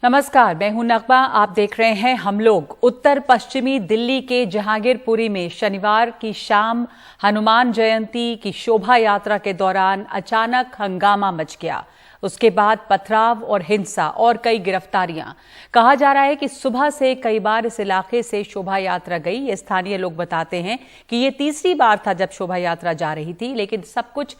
नमस्कार, मैं हूं नगमा। आप देख रहे हैं हम लोग। उत्तर पश्चिमी दिल्ली के जहांगीरपुरी में शनिवार की शाम हनुमान जयंती की शोभा यात्रा के दौरान अचानक हंगामा मच गया। उसके बाद पथराव और हिंसा और कई गिरफ्तारियां। कहा जा रहा है कि सुबह से कई बार इस इलाके से शोभा यात्रा गई। ये स्थानीय लोग बताते हैं कि ये तीसरी बार था जब शोभा यात्रा जा रही थी, लेकिन सब कुछ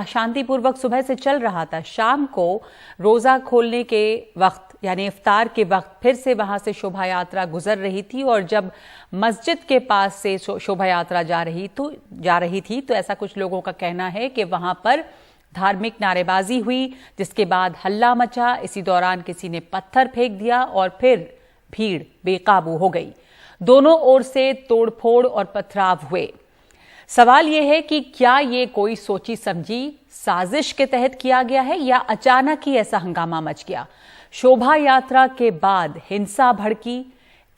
शांतिपूर्वक सुबह से चल रहा था। शाम को रोजा खोलने के वक्त यानी इफ्तार के वक्त फिर से वहां से शोभा यात्रा गुजर रही थी और जब मस्जिद के पास से शोभा यात्रा जा रही थी तो ऐसा कुछ लोगों का कहना है कि वहां पर धार्मिक नारेबाजी हुई, जिसके बाद हल्ला मचा। इसी दौरान किसी ने पत्थर फेंक दिया और फिर भीड़ बेकाबू हो गई। दोनों ओर से तोड़फोड़ और पथराव हुए। सवाल यह है कि क्या ये कोई सोची समझी साजिश के तहत किया गया है या अचानक ही ऐसा हंगामा मच गया। शोभा यात्रा के बाद हिंसा भड़की,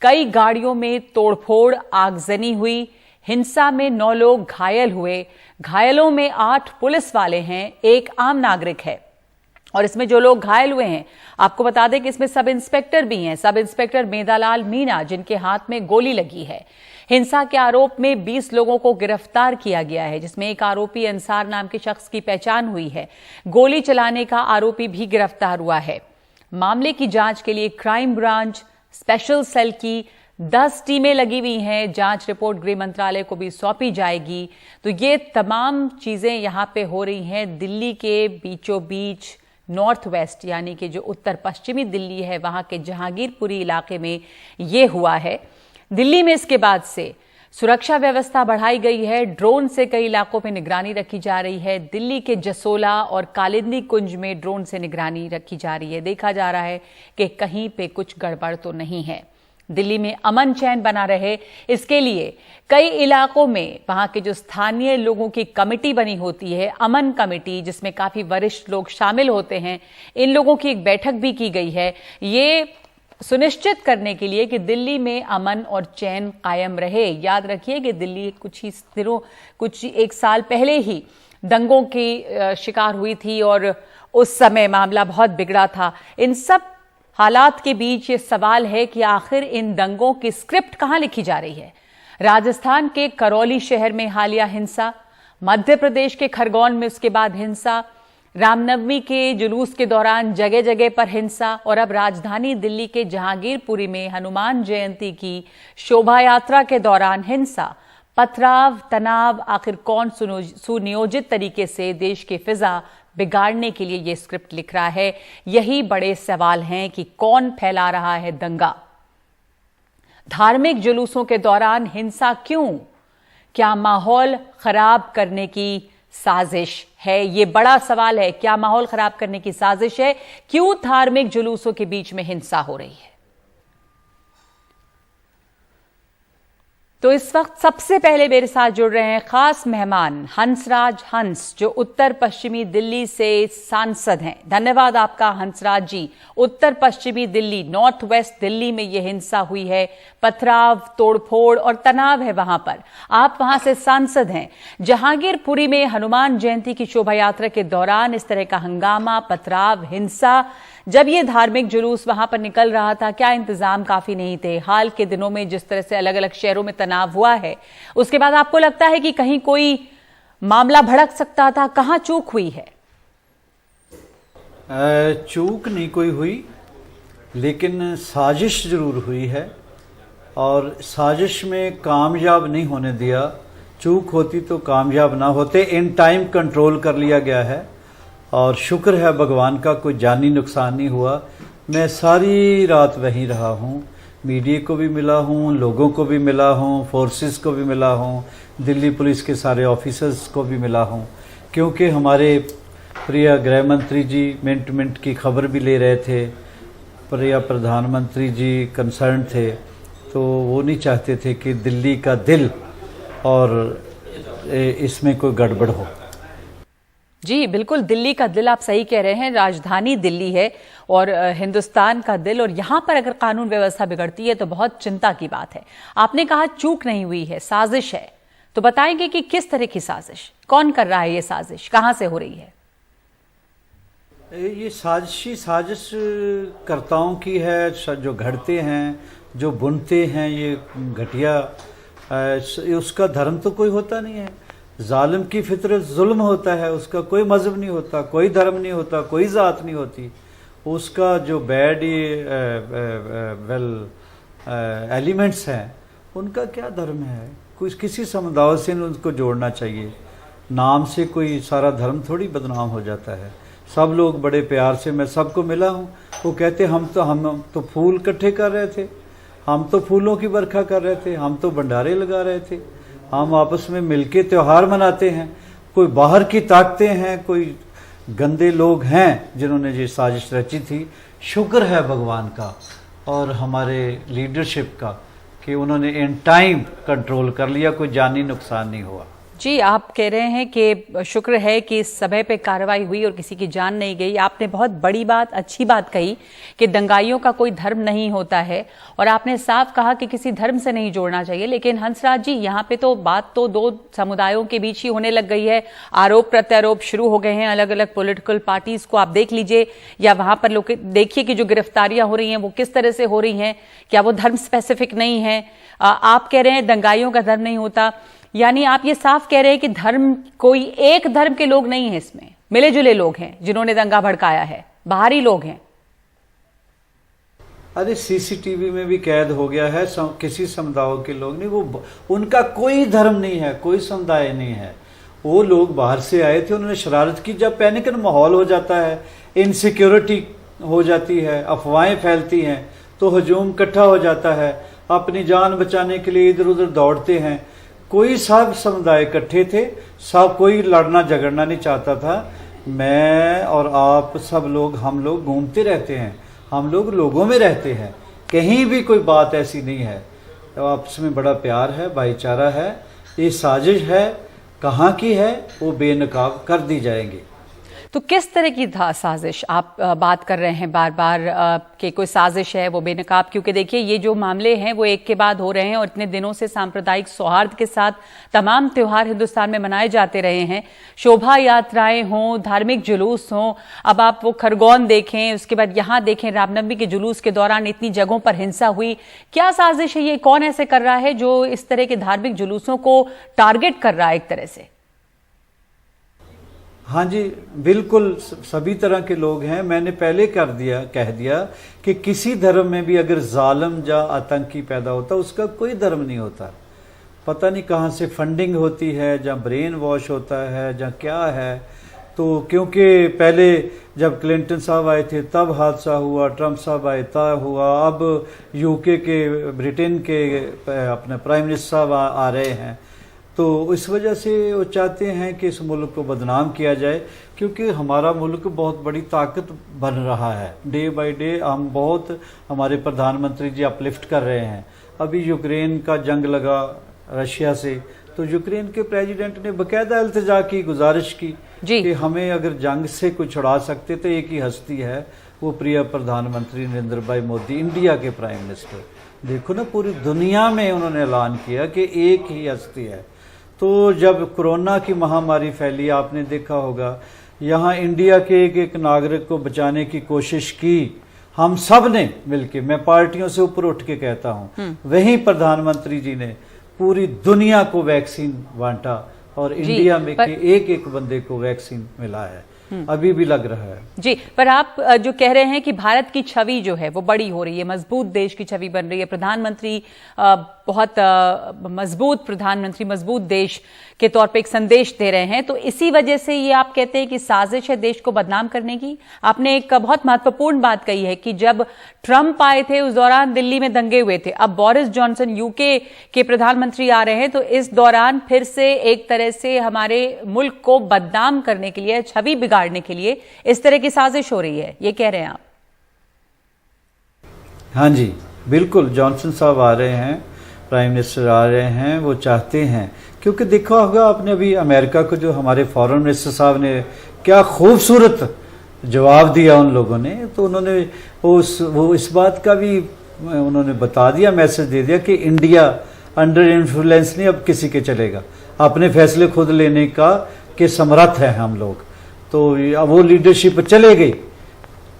कई गाड़ियों में तोड़फोड़, आगजनी हुई। हिंसा में 9 लोग घायल हुए। घायलों में 8 पुलिस वाले हैं, 1 आम नागरिक है। और इसमें जो लोग घायल हुए हैं, आपको बता दें कि इसमें सब इंस्पेक्टर भी हैं। सब इंस्पेक्टर मेदालाल मीणा, जिनके हाथ में गोली लगी है। हिंसा के आरोप में 20 लोगों को गिरफ्तार किया गया है, जिसमें एक आरोपी अंसार नाम के शख्स की पहचान हुई है। गोली चलाने का आरोपी भी गिरफ्तार हुआ है। मामले की जांच के लिए क्राइम ब्रांच स्पेशल सेल की 10 टीमें लगी हुई हैं। जांच रिपोर्ट गृह मंत्रालय को भी सौंपी जाएगी। तो ये तमाम चीजें यहां पे हो रही हैं दिल्ली के बीचों बीच, नॉर्थ वेस्ट यानी कि जो उत्तर पश्चिमी दिल्ली है, वहां के जहांगीरपुरी इलाके में ये हुआ है। दिल्ली में इसके बाद से सुरक्षा व्यवस्था बढ़ाई गई है। ड्रोन से कई इलाकों में निगरानी रखी जा रही है। दिल्ली के जसोला और कालिंदी कुंज में ड्रोन से निगरानी रखी जा रही है। देखा जा रहा है कि कहीं पे कुछ गड़बड़ तो नहीं है। दिल्ली में अमन चैन बना रहे, इसके लिए कई इलाकों में वहां के जो स्थानीय लोगों की कमेटी बनी होती है, अमन कमेटी, जिसमें काफी वरिष्ठ लोग शामिल होते हैं, इन लोगों की एक बैठक भी की गई है, ये सुनिश्चित करने के लिए कि दिल्ली में अमन और चैन कायम रहे। याद रखिए कि दिल्ली कुछ एक साल पहले ही दंगों की शिकार हुई थी और उस समय मामला बहुत बिगड़ा था। इन सब हालात के बीच ये सवाल है कि आखिर इन दंगों की स्क्रिप्ट कहां लिखी जा रही है। राजस्थान के करौली शहर में हालिया हिंसा, मध्य प्रदेश के खरगोन में उसके बाद हिंसा, रामनवमी के जुलूस के दौरान जगह जगह पर हिंसा और अब राजधानी दिल्ली के जहांगीरपुरी में हनुमान जयंती की शोभा यात्रा के दौरान हिंसा, पथराव, तनाव। आखिर कौन सुनियोजित तरीके से देश की फिजा बिगाड़ने के लिए ये स्क्रिप्ट लिख रहा है? यही बड़े सवाल हैं कि कौन फैला रहा है दंगा। धार्मिक जुलूसों के दौरान हिंसा क्यों? क्या माहौल खराब करने की साजिश है? ये बड़ा सवाल है। क्या माहौल खराब करने की साजिश है? क्यों धार्मिक जुलूसों के बीच में हिंसा हो रही है? तो इस वक्त सबसे पहले मेरे साथ जुड़ रहे हैं खास मेहमान हंसराज हंस, जो उत्तर पश्चिमी दिल्ली से सांसद हैं। धन्यवाद आपका हंसराज जी। उत्तर पश्चिमी दिल्ली, नॉर्थ वेस्ट दिल्ली में यह हिंसा हुई है, पथराव, तोड़फोड़ और तनाव है वहां पर। आप वहां से सांसद हैं। जहांगीरपुरी में हनुमान जयंती की शोभा यात्रा के दौरान इस तरह का हंगामा, पथराव, हिंसा, जब ये धार्मिक जुलूस वहां पर निकल रहा था, क्या इंतजाम काफी नहीं थे? हाल के दिनों में जिस तरह से अलग अलग शहरों में तनाव हुआ है, उसके बाद आपको लगता है कि कहीं कोई मामला भड़क सकता था? कहां चूक हुई है? चूक नहीं कोई हुई, लेकिन साजिश जरूर हुई है और साजिश में कामयाब नहीं होने दिया। चूक होती तो कामयाब ना होते। इन टाइम कंट्रोल कर लिया गया है और शुक्र है भगवान का कोई जानी नुकसान नहीं हुआ। मैं सारी रात वहीं रहा हूँ, मीडिया को भी मिला हूँ, लोगों को भी मिला हूँ, फोर्सेस को भी मिला हूँ, दिल्ली पुलिस के सारे ऑफिसर्स को भी मिला हूँ, क्योंकि हमारे प्रिय गृह मंत्री जी मिनट की खबर भी ले रहे थे। प्रिय प्रधानमंत्री जी कंसर्न थे, तो वो नहीं चाहते थे कि दिल्ली का दिल और इसमें कोई गड़बड़ हो। जी बिल्कुल, दिल्ली का दिल, आप सही कह रहे हैं। राजधानी दिल्ली है और हिंदुस्तान का दिल, और यहां पर अगर कानून व्यवस्था बिगड़ती है तो बहुत चिंता की बात है। आपने कहा चूक नहीं हुई है, साजिश है, तो बताएंगे कि किस तरह की साजिश, कौन कर रहा है ये साजिश, कहां से हो रही है? ये साजिश कर्ताओं की है, जो घड़ते हैं, जो बुनते हैं ये घटिया, उसका धर्म तो कोई होता नहीं है। जालिम की फितरत जुल्म होता है, उसका कोई मजहब नहीं होता, कोई धर्म नहीं होता, कोई ज़ात नहीं होती। उसका जो बैड एलिमेंट्स हैं उनका क्या धर्म है? कुछ किसी समुदाय से उनको जोड़ना चाहिए। नाम से कोई सारा धर्म थोड़ी बदनाम हो जाता है। सब लोग बड़े प्यार से, मैं सबको मिला हूँ, वो कहते हम तो फूल इकट्ठे कर रहे थे, हम तो फूलों की बरखा कर रहे थे, हम तो भंडारे लगा रहे थे, हम आपस में मिलके त्योहार मनाते हैं। कोई बाहर की ताकतें हैं, कोई गंदे लोग हैं जिन्होंने ये साजिश रची थी। शुक्र है भगवान का और हमारे लीडरशिप का कि उन्होंने इन टाइम कंट्रोल कर लिया, कोई जानी नुकसान नहीं हुआ। जी, आप कह रहे हैं कि शुक्र है कि इस समय पे कार्रवाई हुई और किसी की जान नहीं गई। आपने बहुत बड़ी बात, अच्छी बात कही कि दंगाइयों का कोई धर्म नहीं होता है, और आपने साफ कहा कि किसी धर्म से नहीं जोड़ना चाहिए। लेकिन हंसराज जी, यहाँ पे तो बात तो दो समुदायों के बीच ही होने लग गई है। आरोप प्रत्यारोप शुरू हो गए हैं अलग अलग पॉलिटिकल पार्टीज को। आप देख लीजिए या वहां पर लोग देखिए कि जो गिरफ्तारियां हो रही हैं वो किस तरह से हो रही हैं, क्या वो धर्म स्पेसिफिक नहीं है। आप कह रहे हैं दंगाइयों का धर्म नहीं होता, यानी आप ये साफ कह रहे हैं कि धर्म, कोई एक धर्म के लोग नहीं है इसमें, मिले जुले लोग हैं जिन्होंने दंगा भड़काया है, बाहरी लोग हैं। अरे सीसीटीवी में भी कैद हो गया है, किसी समुदाय के लोग नहीं, वो उनका कोई धर्म नहीं है, कोई समुदाय नहीं है। वो लोग बाहर से आए थे, उन्होंने शरारत की। जब पैनिक माहौल हो जाता है, इनसिक्योरिटी हो जाती है, अफवाहें फैलती हैं, तो हजूम इकट्ठा हो जाता है, अपनी जान बचाने के लिए इधर उधर दौड़ते हैं। कोई सब समुदाय इकट्ठे थे, सब कोई लड़ना झगड़ना नहीं चाहता था। मैं और आप सब लोग, हम लोग घूमते रहते हैं, हम लोग लोगों में रहते हैं, कहीं भी कोई बात ऐसी नहीं है। तो आपस में बड़ा प्यार है, भाईचारा है। ये साजिश है, कहाँ की है, वो बेनकाब कर दी जाएंगी। तो किस तरह की साजिश आप बात कर रहे हैं बार बार कि कोई साजिश है वो बेनकाब? क्योंकि देखिए ये जो मामले हैं वो एक के बाद हो रहे हैं, और इतने दिनों से सांप्रदायिक सौहार्द के साथ तमाम त्योहार हिंदुस्तान में मनाए जाते रहे हैं। शोभा यात्राएं हों, धार्मिक जुलूस हों, अब आप वो खरगोन देखें, उसके बाद यहाँ देखें रामनवमी के जुलूस के दौरान इतनी जगहों पर हिंसा हुई। क्या साजिश है ये? कौन ऐसे कर रहा है जो इस तरह के धार्मिक जुलूसों को टारगेट कर रहा है एक तरह से? हाँ जी, बिल्कुल सभी तरह के लोग हैं। मैंने पहले कह दिया कि किसी धर्म में भी अगर जालिम या आतंकी पैदा होता, उसका कोई धर्म नहीं होता। पता नहीं कहाँ से फंडिंग होती है, या ब्रेन वॉश होता है, या क्या है। तो क्योंकि पहले जब क्लिंटन साहब आए थे तब हादसा हुआ, ट्रंप साहब आए तब हुआ, अब यूके के, ब्रिटेन के अपने प्राइम मिनिस्टर साहब आ रहे हैं। तो इस वजह से वो चाहते हैं कि इस मुल्क को बदनाम किया जाए, क्योंकि हमारा मुल्क बहुत बड़ी ताकत बन रहा है। डे बाय डे हम बहुत, हमारे प्रधानमंत्री जी अपलिफ्ट कर रहे हैं। अभी यूक्रेन का जंग लगा रशिया से, तो यूक्रेन के प्रेसिडेंट ने बाकायदा इल्तिजा की, गुजारिश की कि हमें अगर जंग से कोई छुड़ा सकते तो एक ही हस्ती है, वो प्रिय प्रधानमंत्री नरेंद्र भाई मोदी, इंडिया के प्राइम मिनिस्टर। देखो ना, पूरी दुनिया में उन्होंने ऐलान किया कि एक ही हस्ती है। तो जब कोरोना की महामारी फैली, आपने देखा होगा, यहाँ इंडिया के एक नागरिक को बचाने की कोशिश की हम सब ने मिलके। मैं पार्टियों से ऊपर उठ के कहता हूँ, वहीं प्रधानमंत्री जी ने पूरी दुनिया को वैक्सीन बांटा, और इंडिया में के एक बंदे को वैक्सीन मिला है, अभी भी लग रहा है। जी, पर आप जो कह रहे हैं कि भारत की छवि जो है वो बड़ी हो रही है, मजबूत देश की छवि बन रही है, प्रधानमंत्री बहुत मजबूत प्रधानमंत्री, मजबूत देश के तौर पे एक संदेश दे रहे हैं, तो इसी वजह से ये आप कहते हैं कि साजिश है देश को बदनाम करने की? आपने एक बहुत महत्वपूर्ण बात कही है कि जब ट्रंप आए थे उस दौरान दिल्ली में दंगे हुए थे, अब बोरिस जॉनसन यूके के प्रधानमंत्री आ रहे हैं, तो इस दौरान फिर से एक तरह से हमारे मुल्क को बदनाम करने के लिए, छवि बिगाड़ने के लिए इस तरह की साजिश हो रही है, ये कह रहे हैं आप? हाँ जी, बिल्कुल। जॉनसन साहब आ रहे हैं, प्राइम मिनिस्टर आ रहे हैं, वो चाहते हैं, क्योंकि देखा होगा आपने अभी अमेरिका को, जो हमारे फॉरेन मिनिस्टर साहब ने क्या खूबसूरत जवाब दिया उन लोगों ने। तो उन्होंने वो इस बात का भी उन्होंने बता दिया, मैसेज दे दिया कि इंडिया अंडर इन्फ्लुएंस नहीं अब किसी के चलेगा, अपने फैसले खुद लेने का के समर्थ है हम लोग। तो अब वो लीडरशिप चले गई।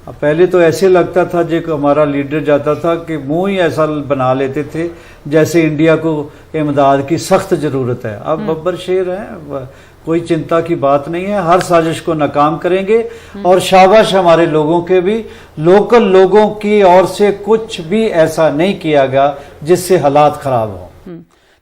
अब पहले तो ऐसे लगता था जो हमारा लीडर जाता था कि मुंह ही ऐसा बना लेते थे जैसे इंडिया को इमदाद की सख्त जरूरत है। अब बब्बर शेर है, कोई चिंता की बात नहीं है, हर साजिश को नाकाम करेंगे। और शाबाश हमारे लोगों के भी, लोकल लोगों की ओर से कुछ भी ऐसा नहीं किया गया जिससे हालात खराब हो।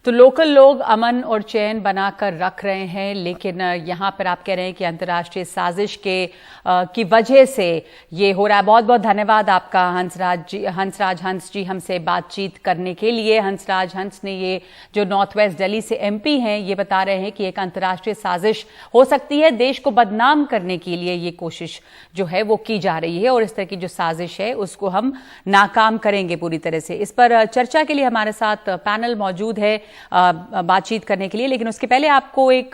तो लोकल लोग अमन और चैन बनाकर रख रहे हैं, लेकिन यहाँ पर आप कह रहे हैं कि अंतर्राष्ट्रीय साजिश की वजह से ये हो रहा है। बहुत बहुत धन्यवाद आपका हंसराज हंस जी हमसे बातचीत करने के लिए। हंसराज हंस ने ये जो नॉर्थ वेस्ट दिल्ली से एमपी हैं, ये बता रहे हैं कि एक अंतर्राष्ट्रीय साजिश हो सकती है, देश को बदनाम करने के लिए ये कोशिश जो है वो की जा रही है, और इस तरह की जो साजिश है उसको हम नाकाम करेंगे पूरी तरह से। इस पर चर्चा के लिए हमारे साथ पैनल मौजूद है बातचीत करने के लिए, लेकिन उसके पहले आपको एक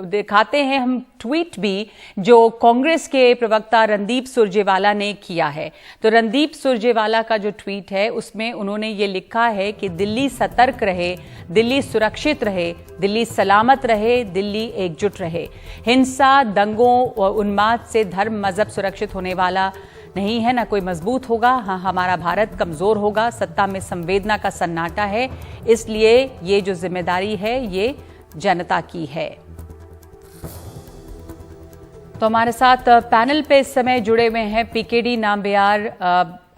दिखाते हैं हम ट्वीट भी जो कांग्रेस के प्रवक्ता रणदीप सुरजेवाला ने किया है। तो रणदीप सुरजेवाला का जो ट्वीट है उसमें उन्होंने ये लिखा है कि दिल्ली सतर्क रहे, दिल्ली सुरक्षित रहे, दिल्ली सलामत रहे, दिल्ली एकजुट रहे। हिंसा, दंगों और उन्माद से धर्म मजहब सुरक्षित होने वाला नहीं है, ना कोई मजबूत होगा। हाँ, हमारा भारत कमजोर होगा। सत्ता में संवेदना का सन्नाटा है, इसलिए ये जो जिम्मेदारी है ये जनता की है। तो हमारे साथ पैनल पे इस समय जुड़े हुए हैं पीकेडी नामबियार,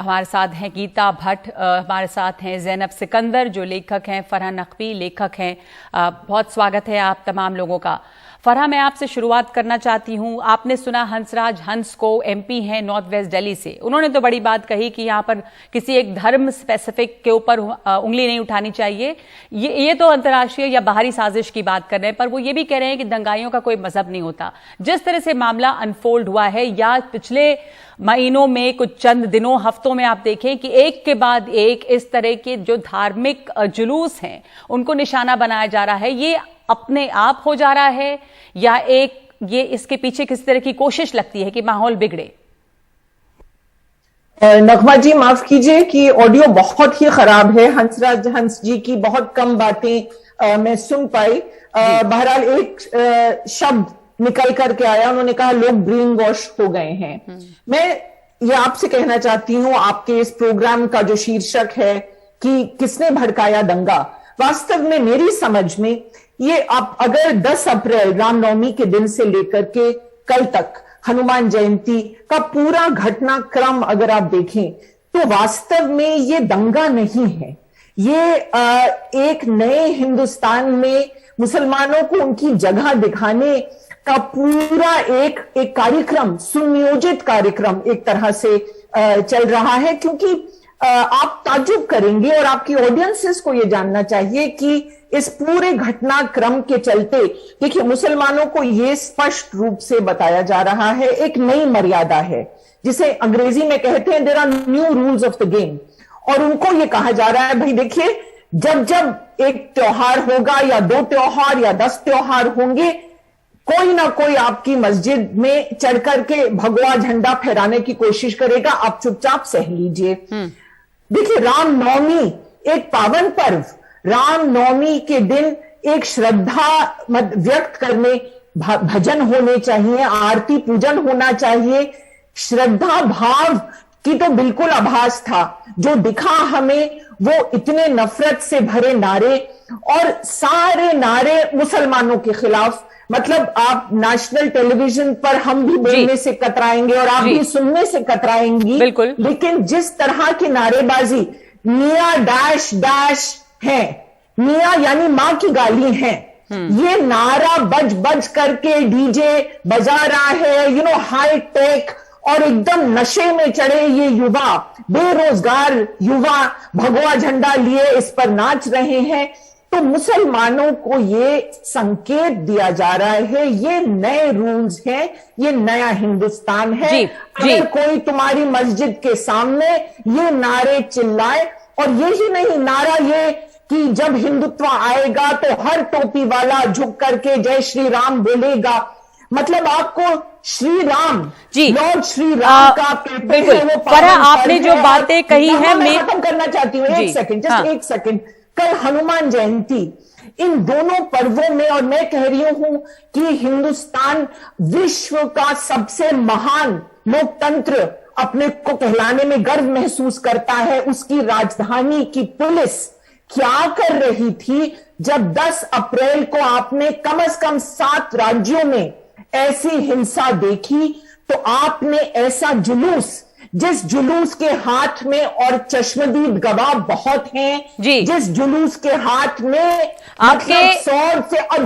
हमारे साथ हैं गीता भट्ट, हमारे साथ हैं जैनब सिकंदर जो लेखक हैं, फरहा नकवी लेखक हैं। बहुत स्वागत है आप तमाम लोगों का। फरहा, मैं आपसे शुरुआत करना चाहती हूं। आपने सुना हंसराज हंस को, एमपी हैं नॉर्थ वेस्ट दिल्ली से, उन्होंने तो बड़ी बात कही कि यहाँ पर किसी एक धर्म स्पेसिफिक के ऊपर उंगली नहीं उठानी चाहिए। ये तो अंतर्राष्ट्रीय या बाहरी साजिश की बात कर रहे हैं, पर वो ये भी कह रहे हैं कि दंगाइयों का कोई मजहब नहीं होता। जिस तरह से मामला अनफोल्ड हुआ है, या पिछले महीनों में, कुछ चंद दिनों, हफ्तों में आप देखें कि एक के बाद एक इस तरह के जो धार्मिक जुलूस हैं उनको निशाना बनाया जा रहा है। ये अपने आप हो जा रहा है या ये इसके पीछे किस तरह की कोशिश लगती है कि माहौल बिगड़े? नगमा जी, माफ कीजिए कि ऑडियो बहुत ही खराब है। हंसराज हंस जी की बहुत कम बातें मैं सुन पाई। बहरहाल एक शब्द निकल करके आया, उन्होंने कहा लोग ब्रेन वॉश हो गए हैं। मैं ये आपसे कहना चाहती हूं, आपके इस प्रोग्राम का जो शीर्षक है कि किसने भड़काया दंगा, वास्तव में मेरी समझ में ये आप अगर 10 अप्रैल रामनवमी के दिन से लेकर के कल तक हनुमान जयंती का पूरा घटनाक्रम अगर आप देखें तो वास्तव में ये दंगा नहीं है। ये एक नए हिंदुस्तान में मुसलमानों को उनकी जगह दिखाने का पूरा एक कार्यक्रम, सुनियोजित कार्यक्रम एक तरह से चल रहा है। क्योंकि आप ताज्जुब करेंगे और आपकी ऑडियंसेस को यह जानना चाहिए कि इस पूरे घटनाक्रम के चलते, देखिए, मुसलमानों को यह स्पष्ट रूप से बताया जा रहा है एक नई मर्यादा है, जिसे अंग्रेजी में कहते हैं there are new rules of the game. और उनको यह कहा जा रहा है, भाई देखिए, जब जब एक त्योहार होगा या 2 त्योहार या 10 त्योहार होंगे, कोई ना कोई आपकी मस्जिद में चढ़ करके भगवा झंडा फहराने की कोशिश करेगा, आप चुपचाप सह लीजिए। देखिए, रामनवमी एक पावन पर्व, रामनवमी के दिन एक श्रद्धा व्यक्त करने, भजन होने चाहिए, आरती पूजन होना चाहिए। श्रद्धा भाव की तो बिल्कुल आभास था। जो दिखा हमें वो इतने नफरत से भरे नारे, और सारे नारे मुसलमानों के खिलाफ। मतलब आप नेशनल टेलीविजन पर हम भी बोलने से कतराएंगे और आप भी सुनने से कतराएंगी, बिल्कुल। लेकिन जिस तरह की नारेबाजी मियां डैश डैश है, मियां यानी मां की गाली है, ये नारा बज बज करके डीजे बजा रहा है, हाई टेक, और एकदम नशे में चढ़े ये युवा, बेरोजगार युवा भगवा झंडा लिए इस पर नाच रहे हैं। तो मुसलमानों को ये संकेत दिया जा रहा है, ये नए रूल्स हैं, ये नया हिंदुस्तान है। अगर कोई तुम्हारी मस्जिद के सामने ये नारे चिल्लाए, और यही नहीं, नारा ये कि जब हिंदुत्व आएगा तो हर टोपी वाला झुक करके जय श्री राम बोलेगा। मतलब आपको श्री राम, लॉर्ड श्री राम का कहते हैं वो। पर आपने जो बातें कही है, मैं खत्म करना चाहती हूँ, एक सेकंड, जस्ट एक सेकंड। कल हनुमान जयंती, इन दोनों पर्वों में। और मैं कह रही हूं कि हिंदुस्तान विश्व का सबसे महान लोकतंत्र अपने को कहलाने में गर्व महसूस करता है। उसकी राजधानी की पुलिस क्या कर रही थी जब 10 अप्रैल को आपने कम से कम 7 राज्यों में ऐसी हिंसा देखी? तो आपने ऐसा जुलूस, जिस जुलूस के हाथ में, और चश्मदीद गवाह बहुत हैं, जिस जुलूस के हाथ में आपके स्वॉर्ड से और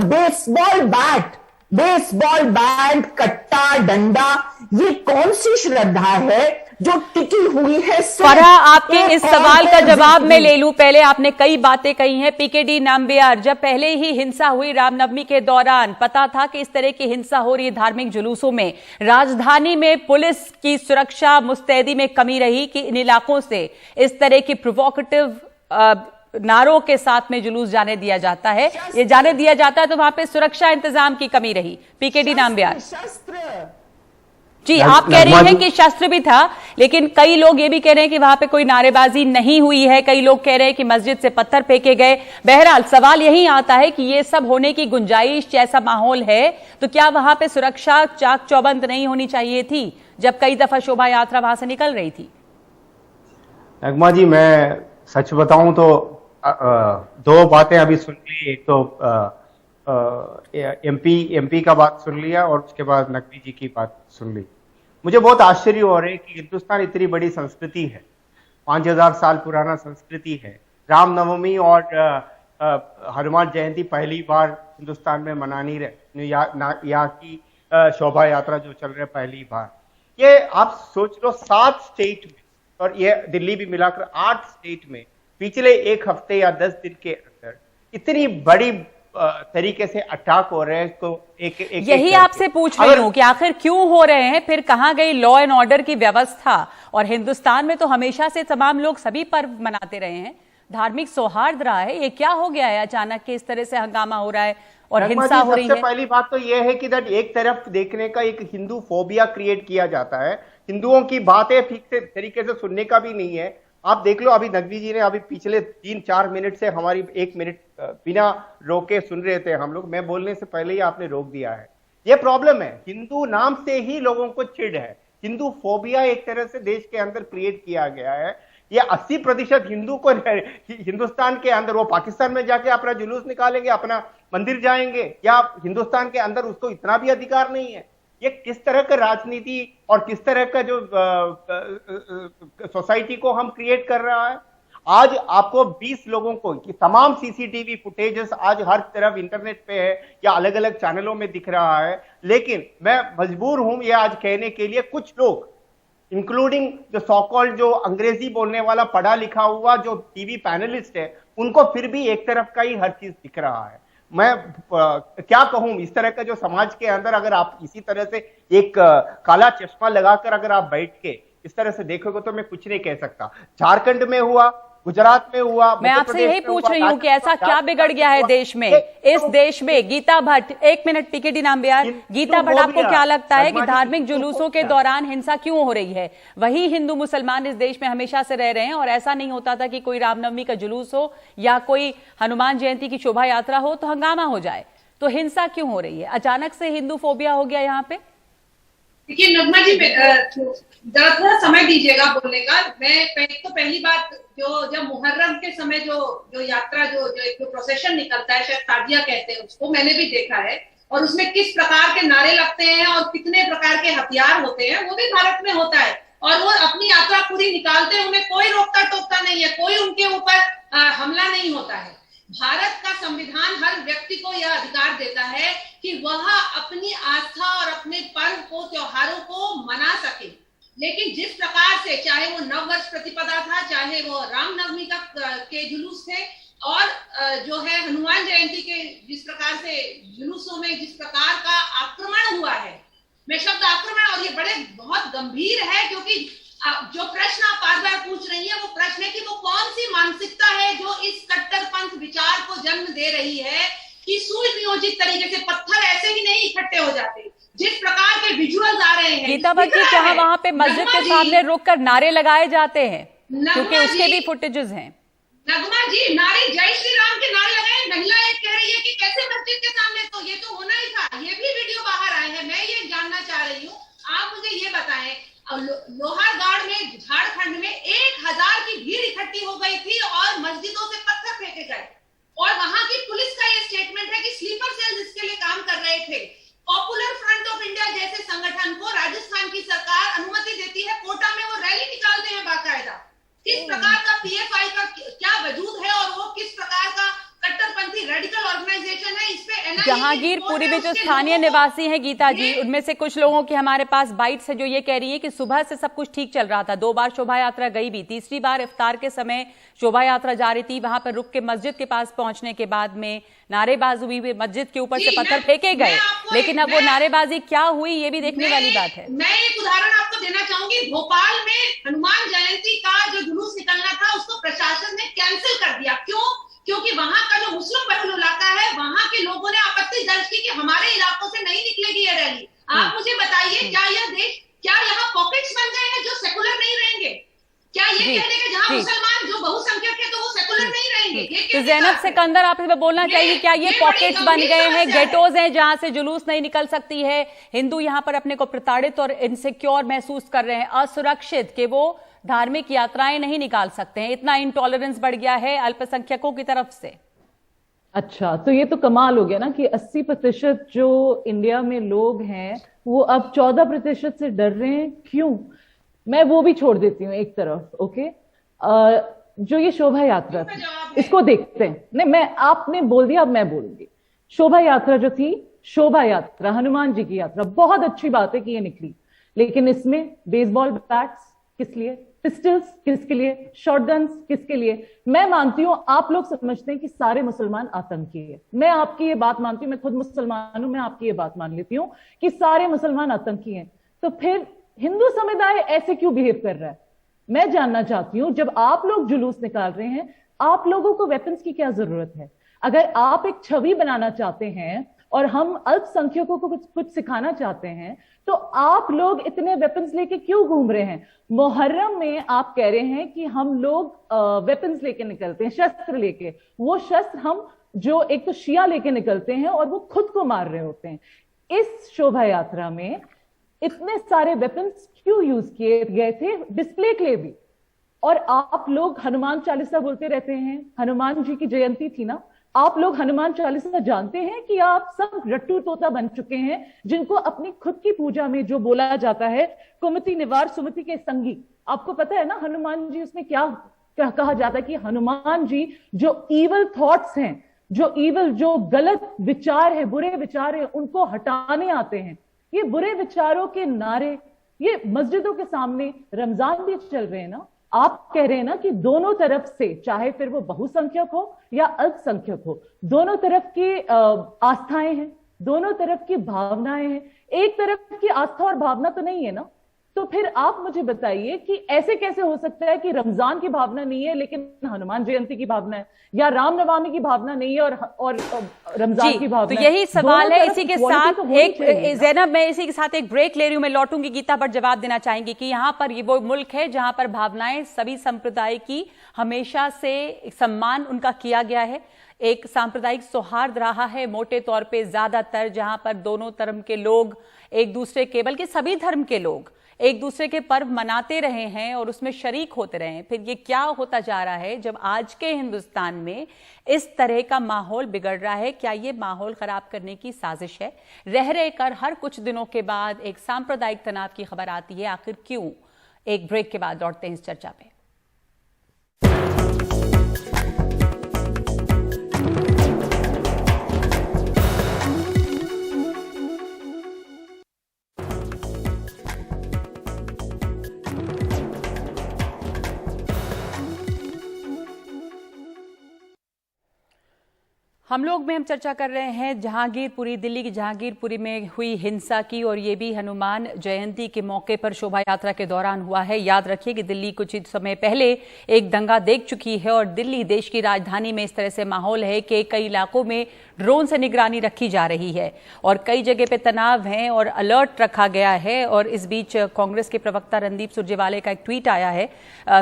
बेसबॉल बैट, कट्टा, डंडा, ये कौन सी श्रद्धा है जो टिकी हुई है? फरहा, आपके इस सवाल का जवाब मैं ले लूं। पहले आपने कई बातें कही हैं। पीकेडी नाम्बियार, जब पहले ही हिंसा हुई रामनवमी के दौरान, पता था कि इस तरह की हिंसा हो रही है धार्मिक जुलूसों में, राजधानी में पुलिस की सुरक्षा मुस्तैदी में कमी रही कि इन इलाकों से इस तरह की प्रोवोकेटिव नारों के साथ में जुलूस जाने दिया जाता है, ये जाने दिया जाता है, तो वहां पे सुरक्षा इंतजाम की कमी रही। पीकेडी नाम्बियार जी, आप कह रही हैं कि शस्त्र भी था, लेकिन कई लोग ये भी कह रहे हैं कि वहां पे कोई नारेबाजी नहीं हुई है। कई लोग कह रहे हैं कि मस्जिद से पत्थर फेंके गए। बहरहाल सवाल यही आता है कि ये सब होने की गुंजाइश, जैसा माहौल है, तो क्या वहां पे सुरक्षा चाक चौबंद नहीं होनी चाहिए थी जब कई दफा शोभा यात्रा वहां से निकल रही थी? नगमा जी, मैं सच बताऊं तो 2 बातें अभी सुन ली। एक तो एमपी का बात सुन लिया और उसके बाद नकवी जी की बात सुन ली। मुझे बहुत आश्चर्य हो रहा है कि हिंदुस्तान इतनी बड़ी संस्कृति है, 5000 साल पुराना संस्कृति है। रामनवमी और हनुमान जयंती पहली बार हिंदुस्तान में मनानी रहे, यहाँ की शोभा यात्रा जो चल रही है पहली बार। ये आप सोच लो 7 स्टेट में, और ये दिल्ली भी मिलाकर 8 स्टेट में पिछले 1 हफ्ते या 10 दिन के अंदर इतनी बड़ी तरीके से अटैक हो रहे हैं। तो यही आपसे पूछ रही हूं कि आखिर क्यों हो रहे हैं, फिर कहां गई लॉ एंड ऑर्डर की व्यवस्था? और हिंदुस्तान में तो हमेशा से तमाम लोग सभी पर्व मनाते रहे हैं, धार्मिक सौहार्द रहा है। ये क्या हो गया है अचानक के इस तरह से हंगामा हो रहा है और हिंसा हो रही है? सबसे पहली बात तो यह है कि एक तरफ देखने का एक हिंदू फोबिया क्रिएट किया जाता है, हिंदुओं की बातें ठीक से तरीके से सुनने का भी नहीं है। आप देख लो, अभी नकवी जी ने अभी पिछले 3-4 मिनट से हमारी 1 मिनट बिना रोके सुन रहे थे हम लोग। मैं बोलने से पहले ही आपने रोक दिया है। ये प्रॉब्लम है, हिंदू नाम से ही लोगों को चिढ़ है। हिंदू फोबिया एक तरह से देश के अंदर क्रिएट किया गया है। ये 80% हिंदू को हिंदुस्तान के अंदर, वो पाकिस्तान में जाके अपना जुलूस निकालेंगे, अपना मंदिर जाएंगे, या हिंदुस्तान के अंदर उसको इतना भी अधिकार नहीं है। ये किस तरह का राजनीति और किस तरह का जो सोसाइटी को हम क्रिएट कर रहा है। आज आपको 20 लोगों को कि तमाम सीसीटीवी फुटेजेस आज हर तरफ इंटरनेट पे है या अलग अलग चैनलों में दिख रहा है, लेकिन मैं मजबूर हूं ये आज कहने के लिए, कुछ लोग इंक्लूडिंग जो सॉकॉल्ड जो अंग्रेजी बोलने वाला पढ़ा लिखा हुआ जो टीवी पैनलिस्ट है, उनको फिर भी एक तरफ का ही हर चीज दिख रहा है। मैं क्या कहूं, इस तरह का जो समाज के अंदर अगर आप इसी तरह से एक काला चश्मा लगाकर अगर आप बैठ के इस तरह से देखोगे तो मैं कुछ नहीं कह सकता। झारखंड में हुआ, गुजरात में हुआ, मैं आपसे यही पूछ रही हूँ कि ऐसा क्या बिगड़ गया है देश में, इस देश में? गीता भट्ट, 1 मिनट पीकेडी नाम्बियार, गीता भट्ट, आपको क्या लगता है कि धार्मिक जुलूसों के दौरान हिंसा क्यों हो रही है? वही हिंदू मुसलमान इस देश में हमेशा से रह रहे हैं और ऐसा नहीं होता था कि कोई रामनवमी का जुलूस हो या कोई हनुमान जयंती की शोभा यात्रा हो तो हंगामा हो जाए, तो हिंसा क्यों हो रही है? अचानक से हिंदू फोबिया हो गया यहाँ पे? देखिए नगमा जी, जरा थोड़ा समय दीजिएगा बोलने का। मैं तो पहली बात, जो जब मुहर्रम के समय जो यात्रा जो एक प्रोसेशन निकलता है, शायद ताजिया कहते हैं उसको, मैंने भी देखा है, और उसमें किस प्रकार के नारे लगते हैं और कितने प्रकार के हथियार होते हैं, वो भी भारत में होता है। और वो अपनी यात्रा पूरी निकालते हैं, उन्हें कोई रोकता टोकता नहीं है, कोई उनके ऊपर हमला नहीं होता है। भारत का संविधान हर व्यक्ति को यह अधिकार देता है कि वह अपनी आस्था और अपने पर्व को, त्योहारों को मना सके। लेकिन जिस प्रकार से, चाहे वो नववर्ष प्रतिपदा था, चाहे वो रामनवमी के जुलूस थे, और जो है हनुमान जयंती के जिस प्रकार से जुलूसों में जिस प्रकार का आक्रमण हुआ है, मैं शब्द आक्रमण, और ये बहुत गंभीर है, क्योंकि जो प्रश्न आप बार बार पूछ रही है वो प्रश्न है कि वो कौन सी मानसिकता है जो इस कट्टरपंथ विचार को जन्म दे रही है कि सुनियोजित तरीके से पत्थर ऐसे ही नहीं इकट्ठे हो जाते। जिस प्रकार के विजुअल्स आ रहे हैं, गीता भट्ट, जहां वहां पे मस्जिद के सामने रुककर नारे लगाए जाते हैं, क्योंकि उसके भी फुटेजेस हैं। नगमा जी, नारी जय श्री राम के नारे लगाए, महिला एक कह रही है कि कैसे मस्जिद के सामने, तो ये तो होना ही था। ये भी वीडियो बाहर आए हैं, मैं ये जानना चाह रही हूँ, आप मुझे ये बताएं। लोहारगाड़ में, झारखंड में 1000 की भीड़ इकट्ठी हो गई थी और मस्जिदों से पत्थर फेंके गए, और वहां की पुलिस का ये स्टेटमेंट है कि स्लीपर सेल इसके लिए काम कर रहे थे। पॉपुलर फ्रंट ऑफ इंडिया जैसे संगठन को राजस्थान की सरकार अनुमति देती है, कोटा में वो रैली निकालते हैं बाकायदा। किस प्रकार का पीएफआई का क्या वजूद है और वो किस प्रकार का कट्टरपंथी रेडिकल ऑर्गेनाइजेशन है, इस पे एनआईए जहांगीरपुरी में जो स्थानीय निवासी हैं गीता जी, उनमें से कुछ लोगों की हमारे पास बाइट्स है जो ये कह रही है कि सुबह से सब कुछ ठीक चल रहा था, 2 बार शोभा यात्रा गई भी, तीसरी बार इफ्तार के समय शोभा यात्रा जा रही थी, वहां पर रुक के मस्जिद के पास पहुंचने के बाद में नारेबाजी हुई, मस्जिद के ऊपर से पत्थर फेंके गए, लेकिन अब वो नारेबाजी क्या हुई ये भी देखने वाली बात है। मैं एक उदाहरण आपको देना चाहूंगी। भोपाल में हनुमान जयंती का जो जुलूस निकलना था उसको प्रशासन ने कैंसिल कर दिया। क्यों? क्योंकि वहां का जो मुस्लिम बहुल इलाका है, वहां के लोगों ने आपत्ति दर्ज की कि हमारे इलाकों से नहीं निकलेगी ये रैली। आप मुझे बताइए, क्या यह देश, क्या यहाँ पॉकेट्स बन गए हैं जो सेकुलर नहीं रहेंगे? क्या ये कहने के जहां मुसलमान जो बहुसंख्यक है तो वो सेकुलर नहीं रहेंगे? तो जैनब सिकंदर, आप इसमें बोलना चाहिए, क्या ये पॉकेट्स बन गए हैं, गेटोज हैं जहां से जुलूस नहीं निकल सकती है, हिंदू यहाँ पर अपने को प्रताड़ित और इनसिक्योर महसूस कर रहे हैं, असुरक्षित, कि वो धार्मिक यात्राएं नहीं निकाल सकते हैं, इतना इंटॉलरेंस बढ़ गया है अल्पसंख्यकों की तरफ से? अच्छा, तो ये तो कमाल हो गया ना कि 80% जो इंडिया में लोग हैं वो अब 14% से डर रहे हैं। क्यों? मैं वो भी छोड़ देती हूँ एक तरफ, ओके। जो ये शोभा यात्रा थी, इसको देखते हैं। नहीं, मैं, आपने बोल दिया, अब मैं बोलूंगी। शोभा यात्रा जो थी, शोभा यात्रा, हनुमान जी की यात्रा, बहुत अच्छी बात है कि ये निकली, लेकिन इसमें बेसबॉल बैट्स किस लिए, पिस्टल्स किसके लिए, शॉटगन्स किसके लिए? मैं मानती हूं, आप लोग समझते हैं कि सारे मुसलमान आतंकी है, मैं आपकी ये बात मानती हूं, मैं खुद मुसलमान हूं, मैं आपकी ये बात मान लेती हूं कि सारे मुसलमान आतंकी हैं, तो फिर हिंदू समुदाय ऐसे क्यों बिहेव कर रहा है? मैं जानना चाहती हूं, जब आप लोग जुलूस निकाल रहे हैं, आप लोगों को वेपन्स की क्या जरूरत है? अगर आप एक छवि बनाना चाहते हैं और हम अल्पसंख्यकों को कुछ सिखाना चाहते हैं, तो आप लोग इतने वेपन्स लेके क्यों घूम रहे हैं? मुहर्रम में आप कह रहे हैं कि हम लोग वेपन्स लेके निकलते हैं, शस्त्र लेके, वो शस्त्र हम जो एक तो शिया लेके निकलते हैं और वो खुद को मार रहे होते हैं। इस शोभा यात्रा में इतने सारे वेपन्स क्यों यूज किए गए थे? डिस्प्ले के लिए भी। और आप लोग हनुमान चालीसा बोलते रहते हैं, हनुमान जी की जयंती थी ना, आप लोग हनुमान चालीसा जानते हैं कि आप सब रट्टू तोता बन चुके हैं, जिनको अपनी खुद की पूजा में जो बोला जाता है, कुमति निवार सुमति के संगी, आपको पता है ना हनुमान जी, उसमें क्या कहा जाता है कि हनुमान जी जो ईवल थॉट्स हैं, जो गलत विचार है, बुरे विचार है, उनको हटाने आते हैं। ये बुरे विचारों के नारे ये मस्जिदों के सामने रमजान भी चल रहे हैं ना, आप कह रहे हैं ना कि दोनों तरफ से, चाहे फिर वो बहुसंख्यक हो या अल्पसंख्यक हो, दोनों तरफ की आस्थाएं हैं, दोनों तरफ की भावनाएं हैं, एक तरफ की आस्था और भावना तो नहीं है ना। तो फिर आप मुझे बताइए कि ऐसे कैसे हो सकता है कि रमजान की भावना नहीं है लेकिन हनुमान जयंती की भावना है, या रामनवमी की भावना नहीं है और रमजान की भावना तो है? यही सवाल है। इसी के साथ एक जैनब, मैं इसी के साथ एक ब्रेक ले रही हूं, मैं लौटूंगी, गीता पर जवाब देना चाहेंगी कि यहाँ पर ये वो मुल्क है जहां पर भावनाएं सभी संप्रदाय की हमेशा से सम्मान उनका किया गया है, एक सांप्रदायिक सौहार्द रहा है मोटे तौर पे ज्यादातर, जहां पर दोनों धर्म के लोग एक दूसरे के, बल्कि सभी धर्म के लोग एक दूसरे के पर्व मनाते रहे हैं और उसमें शरीक होते रहे हैं। फिर ये क्या होता जा रहा है जब आज के हिंदुस्तान में इस तरह का माहौल बिगड़ रहा है? क्या ये माहौल खराब करने की साजिश है? रह रहकर हर कुछ दिनों के बाद एक सांप्रदायिक तनाव की खबर आती है, आखिर क्यों? एक ब्रेक के बाद लौटते हैं इस चर्चा पे। हम चर्चा कर रहे हैं जहांगीरपुरी, दिल्ली की जहांगीरपुरी में हुई हिंसा की, और ये भी हनुमान जयंती के मौके पर शोभा यात्रा के दौरान हुआ है। याद रखिए कि दिल्ली कुछ ही समय पहले एक दंगा देख चुकी है और दिल्ली देश की राजधानी में इस तरह से माहौल है कि कई इलाकों में ड्रोन से निगरानी रखी जा रही है और कई जगह पे तनाव है और अलर्ट रखा गया है। और इस बीच कांग्रेस के प्रवक्ता रणदीप सुरजेवाला का एक ट्वीट आया है।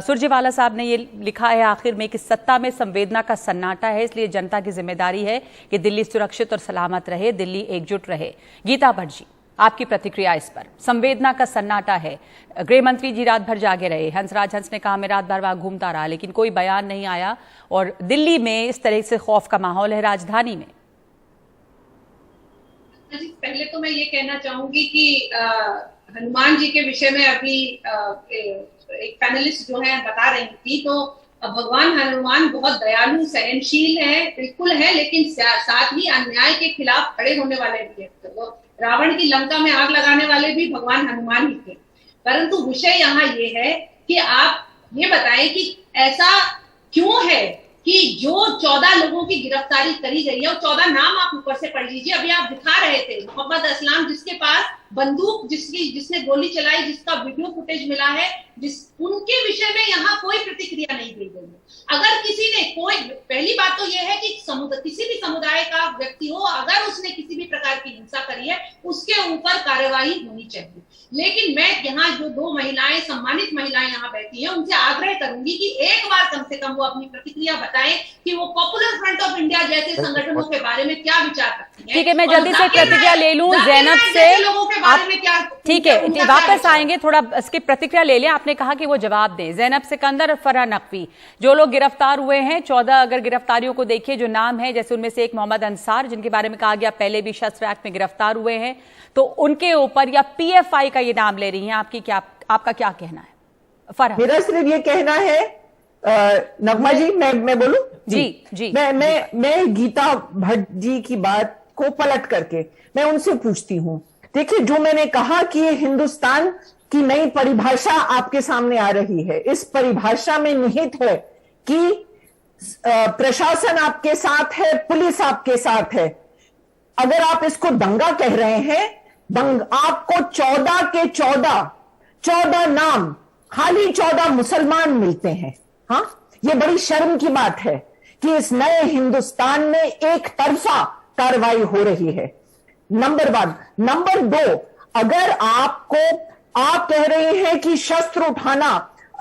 सुरजेवाला साहब ने ये लिखा है आखिर में कि सत्ता में संवेदना का सन्नाटा है, इसलिए जनता की जिम्मेदारी है कि दिल्ली सुरक्षित और सलामत रहे, दिल्ली एकजुट रहे। गीता भट्ट जी, आपकी प्रतिक्रिया इस पर। संवेदना का सन्नाटा है, गृह मंत्री जी रात भर जागे रहे, हंसराज हंस ने कहा मैं रात भर वहां घूमता रहा, लेकिन कोई बयान नहीं आया और दिल्ली में इस तरह से खौफ का माहौल है राजधानी में। पहले तो मैं ये कहना चाहूंगी कि हनुमान जी के विषय में अभी एक पैनलिस्ट जो है बता रही थी, तो भगवान हनुमान बहुत दयालु सहनशील है, बिल्कुल है, लेकिन साथ ही अन्याय के खिलाफ खड़े होने वाले भी है। तो रावण की लंका में आग लगाने वाले भी भगवान हनुमान ही थे। परंतु विषय यहाँ ये है कि आप ये बताएं कि ऐसा क्यों है कि जो 14 लोगों की गिरफ्तारी करी गई है, और 14 नाम आप ऊपर से पढ़ लीजिए, अभी आप दिखा रहे थे मोहम्मद असलाम जिसके पास बंदूक, जिसने गोली चलाई, जिसका वीडियो फुटेज मिला है, उनके विषय में यहाँ कोई प्रतिक्रिया नहीं दी गई है। अगर किसी ने पहली बात तो यह है कि किसी भी समुदाय का व्यक्ति हो, अगर उसने किसी भी प्रकार की हिंसा करी है उसके ऊपर कार्यवाही होनी चाहिए। लेकिन मैं यहाँ जो 2 महिलाएं, सम्मानित महिलाएं यहाँ बैठी हैं, उनसे आग्रह करूंगी कि एक बार कम से कम वो अपनी प्रतिक्रिया बताएं कि वो पॉपुलर फ्रंट ऑफ इंडिया जैसे संगठनों के बारे में क्या विचार रखती हैं। ठीक है, मैं जल्दी से प्रतिक्रिया ले लूं जैनब से। ठीक है, वापस आएंगे, थोड़ा इसकी प्रतिक्रिया ले लें। आपने कहा कि वो जवाब दें। जैनब सिकंदर और फरहा नकवी, जो लोग गिरफ्तार हुए हैं, 14 अगर गिरफ्तारियों को देखिए जो नाम है, जैसे उनमें से एक मोहम्मद अंसार जिनके बारे में कहा गया पहले भी शस्त्र एक्ट में गिरफ्तार हुए हैं, तो उनके ऊपर, या पीएफआई का ये नाम ले रही हैं, आपका क्या कहना है? फरहा। मेरा सिर्फ ये कहना है नगमा जी, मैं बोलूं? जी। मैं गीता भट्ट जी की बात को पलट करके मैं उनसे पूछती हूं। देखिए, जो मैंने कहा कि ये हिंदुस्तान की नई परिभाषा आपके सामने आ रही है, इस परिभाषा में निहित है कि प्रशासन आपके साथ है, पुलिस आपके साथ है। अगर आप इसको दंगा कह रहे हैं, आपको 14 के 14 नाम, खाली 14 मुसलमान मिलते हैं। हाँ, ये बड़ी शर्म की बात है कि इस नए हिंदुस्तान में एक तरफा कार्रवाई हो रही है। नंबर 1। नंबर 2, अगर आप कह रहे हैं कि शस्त्र उठाना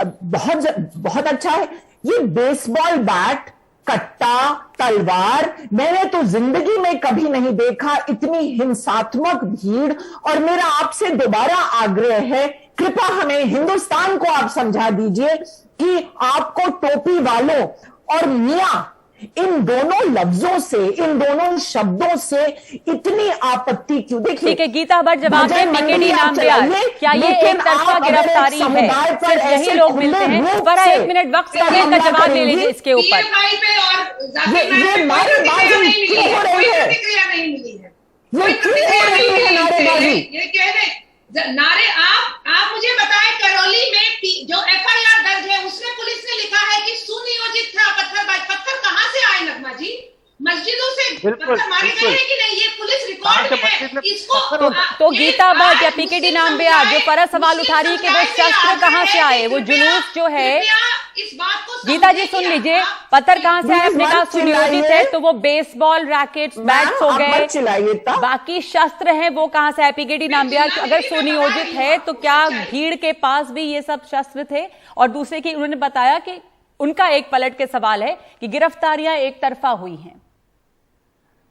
बहुत अच्छा है, ये बेसबॉल बैट, कट्टा, तलवार, मैंने तो जिंदगी में कभी नहीं देखा इतनी हिंसात्मक भीड़। और मेरा आपसे दोबारा आग्रह है, कृपया हमें, हिंदुस्तान को आप समझा दीजिए कि आपको टोपी वालों और मियां, इन दोनों लफ्जों से, इन दोनों शब्दों से इतनी आपत्ति क्यों? देखिए, ठीक है, गीता भट्ट जवाब दें। पीकेडी नामबियार, क्या ये एक तरफा गिरफ्तारी है? सिर्फ यही लोग मिलते हैं? बड़ा 1 मिनट वक्त सवाल का जवाब ले लीजिए इसके ऊपर। ये नारेबाजी क्यों हो रही है? ये क्यों हो रही है नारेबाजी? नारे आप मुझे बताएं, करौली में जो एफआईआर दर्ज है उसमें पुलिस ने लिखा है कि सुनियोजित था पत्थर कहां से आए नगमा जी? मस्जिदों से पत्थर मारे गए हैं कि नहीं? ये पुलिस रिकॉर्ड है इसको। तो गीता भट्ट या पीकेडी नामबियार जो पर सवाल उठा रही है कि वो शस्त्र कहां से आए, वो जुलूस जो है, इस बात को गीता जी सुन लीजिए, पत्थर कहां से आए? अपने कहा सुनियोजित है, तो वो बेसबॉल रैकेट्स, बैट्स हो गए, बाकी शस्त्र हैं वो कहां से आए? पीकेडी नामबियार, अगर सुनियोजित है तो क्या भीड़ के पास भी ये सब शस्त्र थे? और दूसरे की उन्होंने बताया कि उनका एक पलट के सवाल है कि गिरफ्तारियां एक तरफा हुई हैं।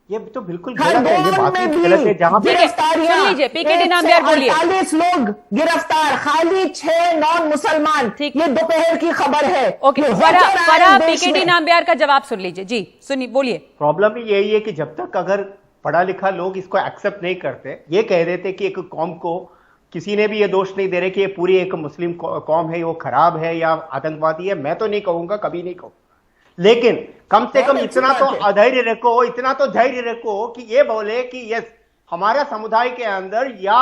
ये तो बिल्कुल गलत है, ये बात गलत है। जहां पे सुन लीजिए, पीकेडी नामबियार बोलिए। 48 लोग गिरफ्तार, खाली 6 नॉन मुसलमान। ठीक, ये दोपहर की खबर है। ओके, फरहा पीकेडी नामबियार का जवाब सुन लीजिए। जी सुनिए, बोलिए। प्रॉब्लम यही है कि जब तक अगर पढ़ा लिखा लोग इसको एक्सेप्ट नहीं करते, ये कह देते कि एक कौम को, किसी ने भी ये दोष नहीं दे रहे कि ये पूरी एक मुस्लिम कौम है, वो खराब है या आतंकवादी है, मैं तो नहीं कहूंगा, कभी नहीं कहूंगा, लेकिन कम से कम इतना तो अधैर्य रखो, इतना तो धैर्य रखो कि ये बोले कि यस, हमारा समुदाय के अंदर या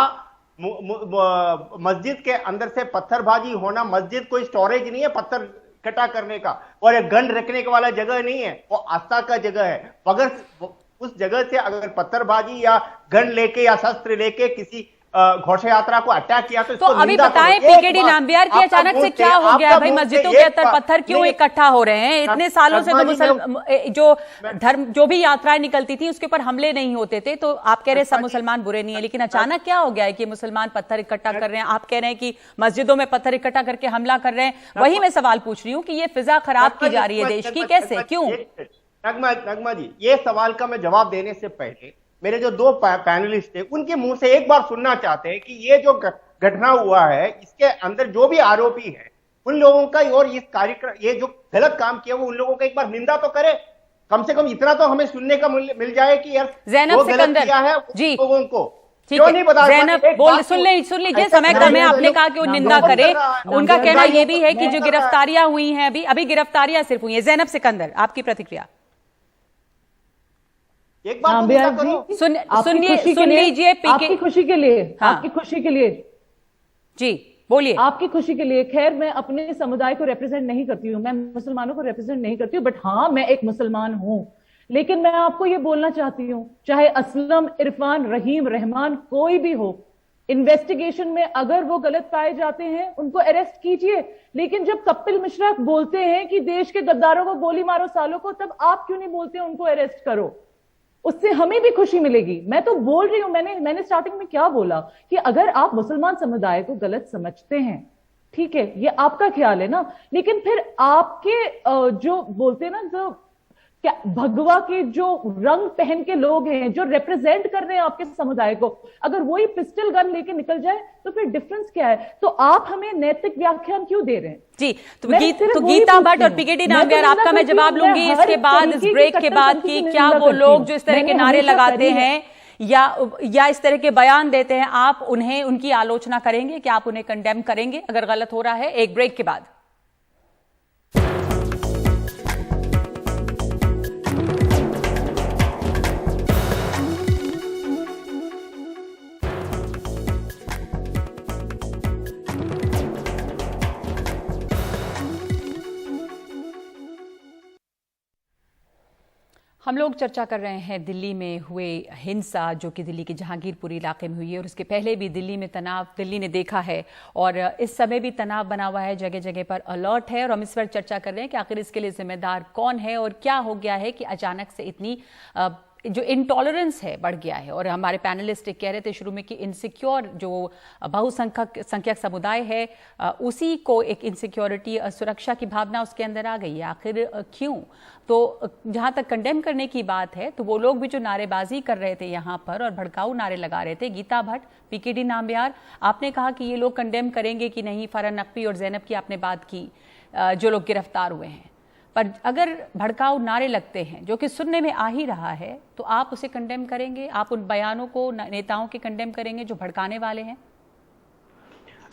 मस्जिद के अंदर से पत्थरबाजी होना, मस्जिद कोई स्टोरेज नहीं है पत्थर इकट्ठा करने का, और एक गन रखने के वाला जगह नहीं है, वो आस्था का जगह है। अगर उस जगह से अगर पत्थरबाजी या गन लेके या शस्त्र लेके किसी घोष यात्रा को अटैक किया तो अभी बताएं पीकेडी नाम्बियार की अचानक से क्या हो गया भाई? मस्जिदों के अंदर पत्थर क्यों इकट्ठा हो रहे हैं? इतने सालों से तो जो धर्म जो भी यात्राएं निकलती थी उसके ऊपर हमले नहीं होते थे, तो आप कह रहे हैं सब मुसलमान बुरे नहीं है, लेकिन अचानक क्या हो गया है कि मुसलमान पत्थर इकट्ठा कर रहे हैं? आप कह रहे हैं कि मस्जिदों में पत्थर इकट्ठा करके हमला कर रहे हैं। वही मैं सवाल पूछ रही हूँ कि ये फिजा खराब की जा रही है देश की, कैसे, क्यों? नगमा जी, ये सवाल का मैं जवाब देने से पहले मेरे जो दो पैनलिस्ट थे उनके मुंह से एक बार सुनना चाहते हैं कि ये जो घटना हुआ है इसके अंदर जो भी आरोपी है उन लोगों का और इस कार्यक्रम ये जो गलत काम किया वो उन लोगों का एक बार निंदा तो करे, कम से कम इतना तो हमें सुनने का मिल जाए कि यार ज़ैनब सिकंदर किया है जी लोगों को क्यों नहीं बता? ज़ैनब सुन लीजिए, समय कम है। आपने कहा कि वो निंदा करे, उनका कहना यह भी है कि जो गिरफ्तारियां हुई हैं अभी गिरफ्तारियां सिर्फ हुई हैं। ज़ैनब सिकंदर, आपकी प्रतिक्रिया? एक बार सुन लीजिए, आपकी खुशी के लिए, आपकी खुशी के लिए जी बोलिए। आपकी खुशी के लिए, खैर मैं अपने समुदाय को रिप्रेजेंट नहीं करती हूँ, मैं मुसलमानों को रिप्रेजेंट नहीं करती हूँ, बट हाँ मैं एक मुसलमान हूँ। लेकिन मैं आपको ये बोलना चाहती हूँ, चाहे असलम, इरफान, रहीम, रहमान कोई भी हो, इन्वेस्टिगेशन में अगर वो गलत पाए जाते हैं उनको अरेस्ट कीजिए, लेकिन जब कपिल मिश्रा बोलते हैं कि देश के गद्दारों को गोली मारो सालों को, तब आप क्यों नहीं बोलते उनको अरेस्ट करो? उससे हमें भी खुशी मिलेगी। मैं तो बोल रही हूं, मैंने स्टार्टिंग में क्या बोला कि अगर आप मुसलमान समुदाय को गलत समझते हैं, ठीक है, ये आपका ख्याल है ना, लेकिन फिर आपके जो बोलते हैं ना, जो क्या भगवा के जो रंग पहन के लोग हैं जो रिप्रेजेंट कर रहे हैं आपके समुदाय को, अगर वही पिस्टल गन लेके निकल जाए तो फिर डिफरेंस क्या है? तो आप हमें नैतिक व्याख्यान क्यों दे रहे हैं? जी, तो गीता भट्ट और पीकेडी नाम्बियार, आपका मैं जवाब लूंगी इसके बाद, इस ब्रेक के बाद, कि क्या वो लोग जो इस तरह के नारे लगाते हैं या इस तरह के बयान देते हैं, आप उन्हें उनकी आलोचना करेंगे, क्या आप उन्हें कंडेम करेंगे अगर गलत हो रहा है? एक ब्रेक के बाद। हम लोग चर्चा कर रहे हैं दिल्ली में हुए हिंसा, जो कि दिल्ली के जहांगीरपुरी इलाके में हुई है, और उसके पहले भी दिल्ली में तनाव दिल्ली ने देखा है, और इस समय भी तनाव बना हुआ है, जगह जगह पर अलर्ट है। और हम इस पर चर्चा कर रहे हैं कि आखिर इसके लिए जिम्मेदार कौन है और क्या हो गया है कि अचानक से इतनी जो इंटॉलरेंस है बढ़ गया है। और हमारे पैनलिस्ट कह रहे थे शुरू में कि इनसिक्योर जो बहुसंख्यक समुदाय है उसी को एक इनसिक्योरिटी, सुरक्षा की भावना उसके अंदर आ गई है। आखिर क्यों? तो जहां तक कंडेम करने की बात है, तो वो लोग भी जो नारेबाजी कर रहे थे यहाँ पर और भड़काऊ नारे लगा रहे थे, गीता भट्ट, पीकेडी नाम्बियार, आपने कहा कि ये लोग कंडेम करेंगे कि नहीं? फरहान नकवी और ज़ैनब की आपने बात की, जो लोग गिरफ्तार हुए हैं, पर अगर भड़काऊ नारे लगते हैं, जो कि सुनने में आ ही रहा है, तो आप उसे कंडेम करेंगे? आप उन बयानों को, नेताओं के कंडेम करेंगे जो भड़काने वाले हैं?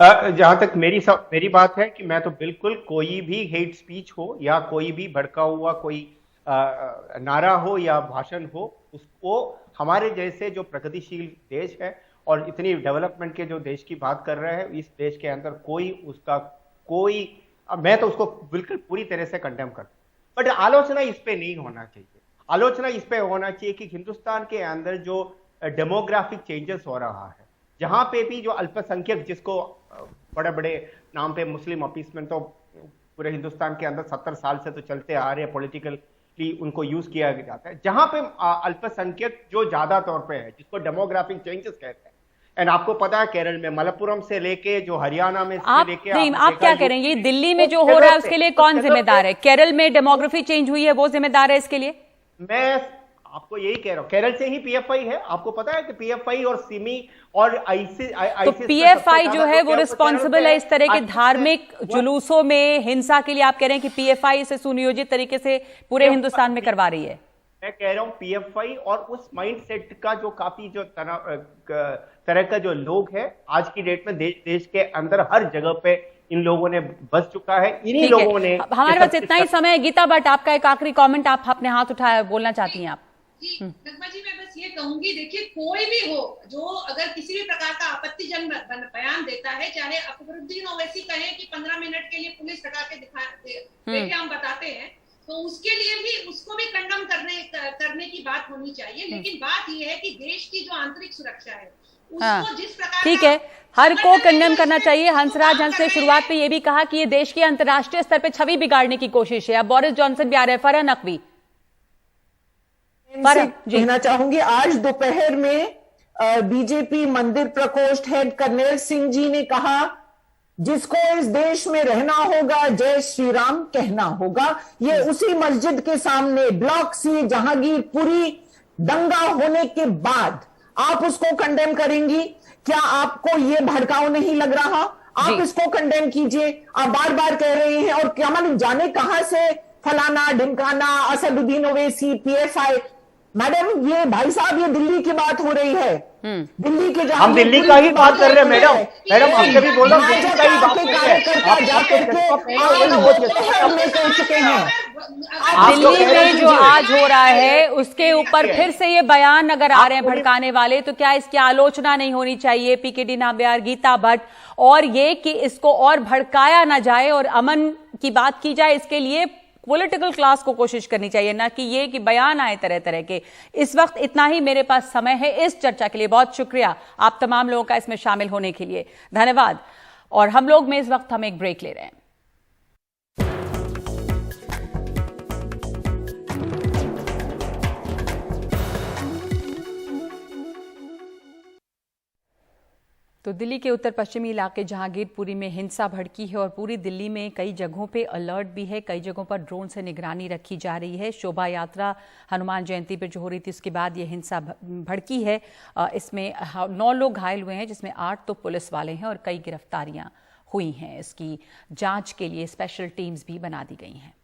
जहां तक मेरी बात है कि मैं तो बिल्कुल कोई भी हेट स्पीच हो या कोई भी भड़का हुआ कोई नारा हो या भाषण हो, उसको हमारे जैसे जो प्रगतिशील देश है और इतनी डेवलपमेंट के जो देश की बात कर रहे हैं, इस देश के अंदर मैं तो उसको बिल्कुल पूरी तरह से कंडेम करता हूं। बट आलोचना इस पे नहीं होना चाहिए। आलोचना इस पे होना चाहिए कि हिंदुस्तान के अंदर जो डेमोग्राफिक चेंजेस हो रहा है, जहां पे भी जो अल्पसंख्यक, जिसको बड़े बड़े नाम पे मुस्लिम अपीसमेंट तो पूरे हिंदुस्तान के अंदर 70 साल से तो चलते आ रहे हैं, पॉलिटिकली उनको यूज किया जाता है, जहां पे अल्पसंख्यक जो ज्यादा तौर पे है, जिसको डेमोग्राफिक चेंजेस कहते हैं। एंड आपको पता है केरल में, मलप्पुरम से लेके जो हरियाणा में आप क्या कह रहे हैं? ये दिल्ली में जो हो रहा है उसके लिए कौन जिम्मेदार है? केरल में डेमोग्राफी चेंज हुई है, वो जिम्मेदार है इसके लिए? मैं आपको यही कह रहा हूं, केरल से ही पीएफआई है। आपको पता है कि पीएफआई और सिमी और आईसिस, तो पीएफआई जो है वो रिस्पॉन्सिबल है इस तरह के धार्मिक जुलूसों में, हिंसा के लिए? आप कह रहे हैं कि पीएफआई इसे सुनियोजित तरीके से पूरे हिंदुस्तान में करवा रही है? मैं कह रहा हूं पीएफआई और उस माइंडसेट का जो काफी जो तरह का जो लोग है आज की डेट में देश के अंदर हर जगह पे इन लोगों ने बस चुका है। इन्हीं लोगों ने, हमारे पास इतना ही समय है। गीता भट्ट, आपका एक आखिरी कमेंट, आप अपने हाथ उठाया, बोलना चाहती हैं आप? जी नगमा जी, मैं बस ये कहूंगी, देखिए कोई भी हो जो अगर किसी भी प्रकार का आपत्तिजनक बयान देता है, चाहे अकबरुद्दीन ओवैसी कहे कि 15 मिनट के लिए पुलिस हटा के देखिए हम बताते हैं, तो उसके लिए भी उसको भी कंडम करने की बात होनी चाहिए। लेकिन बात यह है कि देश की जो आंतरिक सुरक्षा है, हाँ, उसको जिस प्रकार ठीक का है, हर को संगठन कंडेम में करना चाहिए। हंसराज हंस ने कर शुरुआत रहे पे ये भी कहा कि ये देश की अंतर्राष्ट्रीय स्तर पे छवि बिगाड़ने की कोशिश है। अब बोरिस जॉनसन भी आ रहे हैं। फरहान नकवी, से जी। कहना चाहूंगी, आज दोपहर में बीजेपी मंदिर प्रकोष्ठ हेड कर्नल सिंह जी ने कहा, जिसको इस देश में रहना होगा जय श्री राम कहना होगा। ये उसी मस्जिद के सामने ब्लॉक सी जहांगीरपुरी दंगा होने के बाद आप उसको कंडेम करेंगी? क्या आपको ये भड़काऊ नहीं लग रहा? आप इसको कंडेम कीजिए। आप बार बार कह रहे हैं, और क्या मालूम जाने कहां से फलाना ढिमकाना असदुद्दीन ओवैसी पीएफआई। मैडम, ये भाई साहब, ये दिल्ली की बात हो रही है। दिल्ली के हम दिल्ली का ही बात कर रहे हैं मैडम। मैडम आपसे भी बोल रहा हूँ, दिल्ली का ही बात कर रहे हैं। आप जाकर कर चुके हैं। दिल्ली में जो आज हो रहा है उसके ऊपर फिर से ये बयान अगर आ रहे हैं भड़काने वाले, तो क्या इसकी आलोचना नहीं होनी चाहिए? पीकेडी नाम्बियार, गीता भट्ट, और ये कि इसको और भड़काया ना जाए और अमन की बात की जाए, इसके लिए पॉलिटिकल क्लास को कोशिश करनी चाहिए, ना कि ये कि बयान आए तरह तरह के। इस वक्त इतना ही मेरे पास समय है इस चर्चा के लिए। बहुत शुक्रिया आप तमाम लोगों का इसमें शामिल होने के लिए, धन्यवाद। और हम लोग में इस वक्त हम एक ब्रेक ले रहे हैं। तो दिल्ली के उत्तर पश्चिमी इलाके जहांगीरपुरी में हिंसा भड़की है और पूरी दिल्ली में कई जगहों पे अलर्ट भी है। कई जगहों पर ड्रोन से निगरानी रखी जा रही है। शोभा यात्रा हनुमान जयंती पर जो हो रही थी उसके बाद ये हिंसा भड़की है। इसमें 9 लोग घायल हुए हैं, जिसमें 8 तो पुलिस वाले हैं और कई गिरफ्तारियां हुई हैं। इसकी जांच के लिए स्पेशल टीम्स भी बना दी गई हैं।